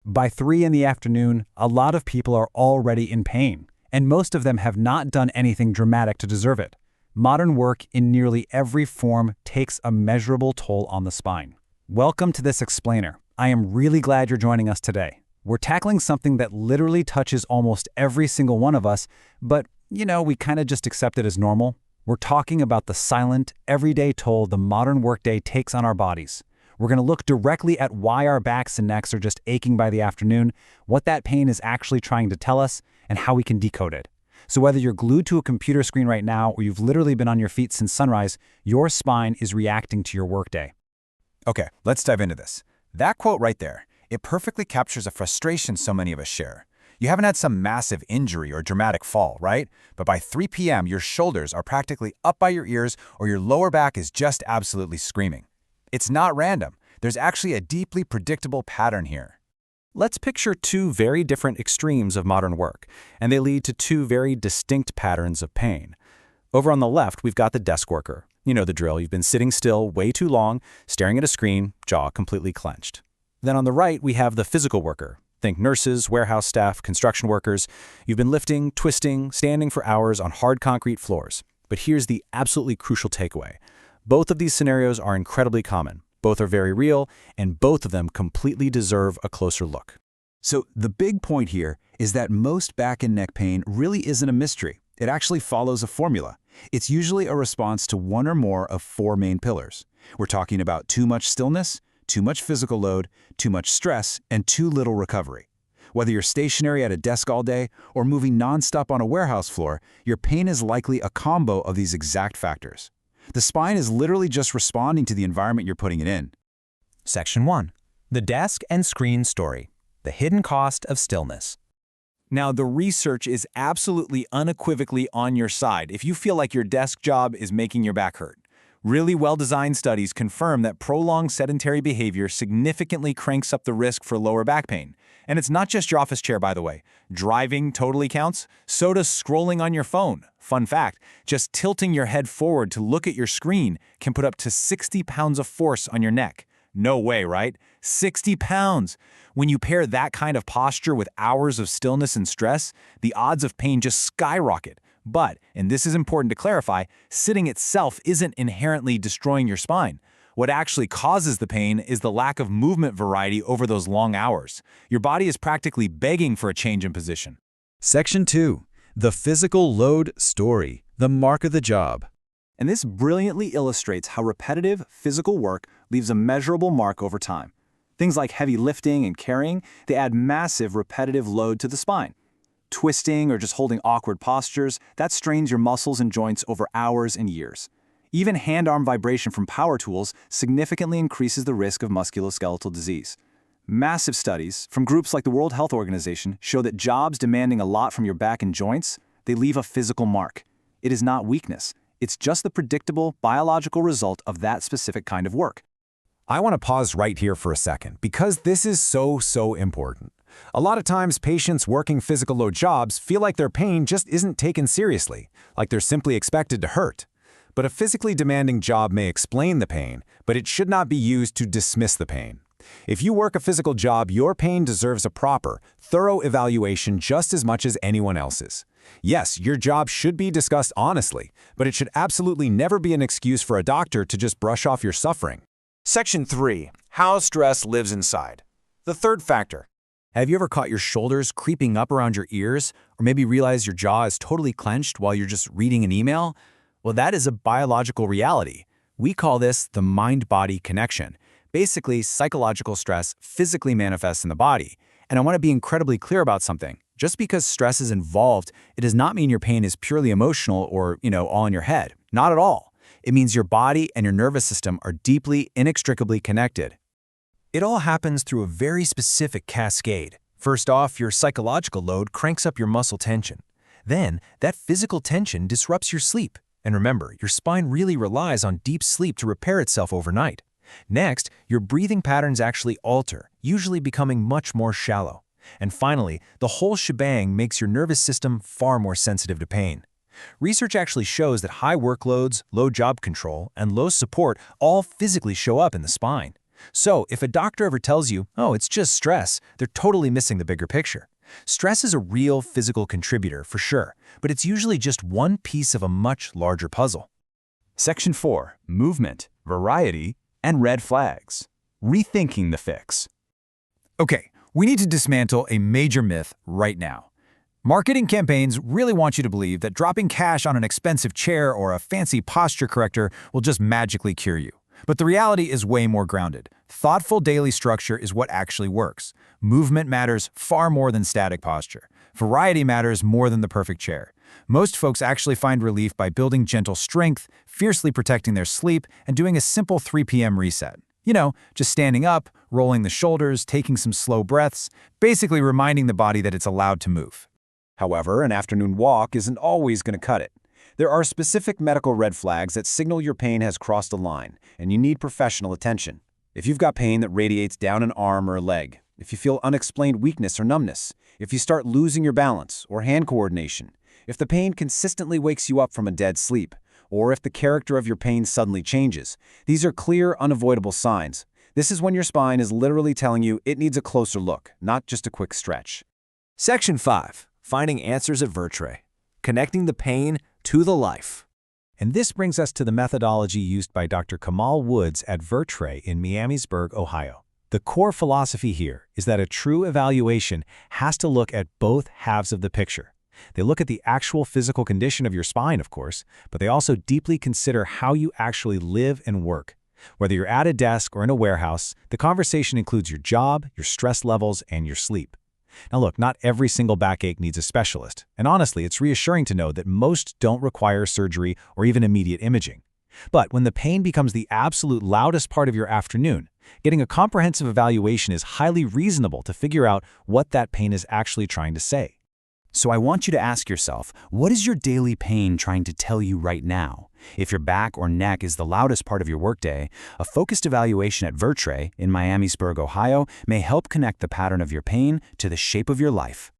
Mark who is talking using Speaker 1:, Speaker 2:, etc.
Speaker 1: By 3 in the afternoon, a lot of people are already in pain, and most of them have not done anything dramatic to deserve it. Modern work in nearly every form takes a measurable toll on the spine. Welcome to this explainer. I am really glad you're joining us today. We're tackling something that literally touches almost every single one of us, but, we kind of just accept it as normal. We're talking about the silent, everyday toll the modern workday takes on our bodies. We're going to look directly at why our backs and necks are just aching by the afternoon, what that pain is actually trying to tell us, and how we can decode it. So whether you're glued to a computer screen right now or you've literally been on your feet since sunrise, your spine is reacting to your workday.
Speaker 2: Okay, let's dive into this. That quote right there, it perfectly captures a frustration so many of us share. You haven't had some massive injury or dramatic fall, right? But by 3 p.m., your shoulders are practically up by your ears or your lower back is just absolutely screaming. It's not random. There's actually a deeply predictable pattern here.
Speaker 3: Let's picture two very different extremes of modern work, and they lead to two very distinct patterns of pain. Over on the left, we've got the desk worker. You know the drill. You've been sitting still way too long, staring at a screen, jaw completely clenched. Then on the right, we have the physical worker. Think nurses, warehouse staff, construction workers. You've been lifting, twisting, standing for hours on hard concrete floors. But here's the absolutely crucial takeaway. Both of these scenarios are incredibly common. Both are very real, and both of them completely deserve a closer look.
Speaker 2: So the big point here is that most back and neck pain really isn't a mystery. It actually follows a formula. It's usually a response to one or more of 4 main pillars. We're talking about too much stillness, too much physical load, too much stress, and too little recovery. Whether you're stationary at a desk all day or moving nonstop on a warehouse floor, your pain is likely a combo of these exact factors. The spine is literally just responding to the environment you're putting it in.
Speaker 4: Section 1. The desk and screen story. The hidden cost of stillness.
Speaker 5: Now, the research is absolutely unequivocally on your side if you feel like your desk job is making your back hurt. Really well-designed studies confirm that prolonged sedentary behavior significantly cranks up the risk for lower back pain. And it's not just your office chair, by the way. Driving totally counts. So does scrolling on your phone. Fun fact, just tilting your head forward to look at your screen can put up to 60 pounds of force on your neck. No way, right? 60 pounds! When you pair that kind of posture with hours of stillness and stress, the odds of pain just skyrocket. But, and this is important to clarify, sitting itself isn't inherently destroying your spine. What actually causes the pain is the lack of movement variety over those long hours. Your body is practically begging for a change in position.
Speaker 6: Section 2. The physical load story, the mark of the job.
Speaker 5: And this brilliantly illustrates how repetitive physical work leaves a measurable mark over time. Things like heavy lifting and carrying, they add massive repetitive load to the spine. Twisting or just holding awkward postures, that strains your muscles and joints over hours and years. Even hand-arm vibration from power tools significantly increases the risk of musculoskeletal disease. Massive studies from groups like the World Health Organization show that jobs demanding a lot from your back and joints, they leave a physical mark. It is not weakness. It's just the predictable biological result of that specific kind of work.
Speaker 2: I want to pause right here for a second because this is so important. A lot of times, patients working physical load jobs feel like their pain just isn't taken seriously, like they're simply expected to hurt. But a physically demanding job may explain the pain, but it should not be used to dismiss the pain. If you work a physical job, your pain deserves a proper, thorough evaluation just as much as anyone else's. Yes, your job should be discussed honestly, but it should absolutely never be an excuse for a doctor to just brush off your suffering.
Speaker 5: Section 3. How stress lives inside. The third factor.
Speaker 3: Have you ever caught your shoulders creeping up around your ears, or maybe realize your jaw is totally clenched while you're just reading an email? Well, that is a biological reality. We call this the mind-body connection. Basically, psychological stress physically manifests in the body. And I want to be incredibly clear about something. Just because stress is involved, it does not mean your pain is purely emotional or, all in your head. Not at all. It means your body and your nervous system are deeply, inextricably connected.
Speaker 4: It all happens through a very specific cascade. First off, your psychological load cranks up your muscle tension. Then, that physical tension disrupts your sleep. And remember, your spine really relies on deep sleep to repair itself overnight. Next, your breathing patterns actually alter, usually becoming much more shallow. And finally, the whole shebang makes your nervous system far more sensitive to pain. Research actually shows that high workloads, low job control, and low support all physically show up in the spine. So if a doctor ever tells you, oh, it's just stress, they're totally missing the bigger picture. Stress is a real physical contributor for sure, but it's usually just one piece of a much larger puzzle.
Speaker 5: Section 4. Movement, variety, and red flags. Rethinking the fix. Okay, we need to dismantle a major myth right now. Marketing campaigns really want you to believe that dropping cash on an expensive chair or a fancy posture corrector will just magically cure you. But the reality is way more grounded. Thoughtful daily structure is what actually works. Movement matters far more than static posture. Variety matters more than the perfect chair. Most folks actually find relief by building gentle strength, fiercely protecting their sleep, and doing a simple 3 p.m. reset. You know, just standing up, rolling the shoulders, taking some slow breaths, basically reminding the body that it's allowed to move.
Speaker 2: However, an afternoon walk isn't always going to cut it. There are specific medical red flags that signal your pain has crossed a line, and you need professional attention. If you've got pain that radiates down an arm or a leg, if you feel unexplained weakness or numbness, if you start losing your balance or hand coordination, if the pain consistently wakes you up from a dead sleep, or if the character of your pain suddenly changes, these are clear, unavoidable signs. This is when your spine is literally telling you it needs a closer look, not just a quick stretch.
Speaker 4: Section 5. Finding answers at Vertrae. Connecting the pain to the life.
Speaker 6: And this brings us to the methodology used by Dr. Kamal Woods at Vertrae in Miamisburg, Ohio. The core philosophy here is that a true evaluation has to look at both halves of the picture. They look at the actual physical condition of your spine, of course, but they also deeply consider how you actually live and work. Whether you're at a desk or in a warehouse, the conversation includes your job, your stress levels, and your sleep. Now look, not every single backache needs a specialist, and honestly, it's reassuring to know that most don't require surgery or even immediate imaging. But when the pain becomes the absolute loudest part of your afternoon, getting a comprehensive evaluation is highly reasonable to figure out what that pain is actually trying to say.
Speaker 5: So I want you to ask yourself, what is your daily pain trying to tell you right now? If your back or neck is the loudest part of your workday, a focused evaluation at Vertrae in Miamisburg, Ohio may help connect the pattern of your pain to the shape of your life.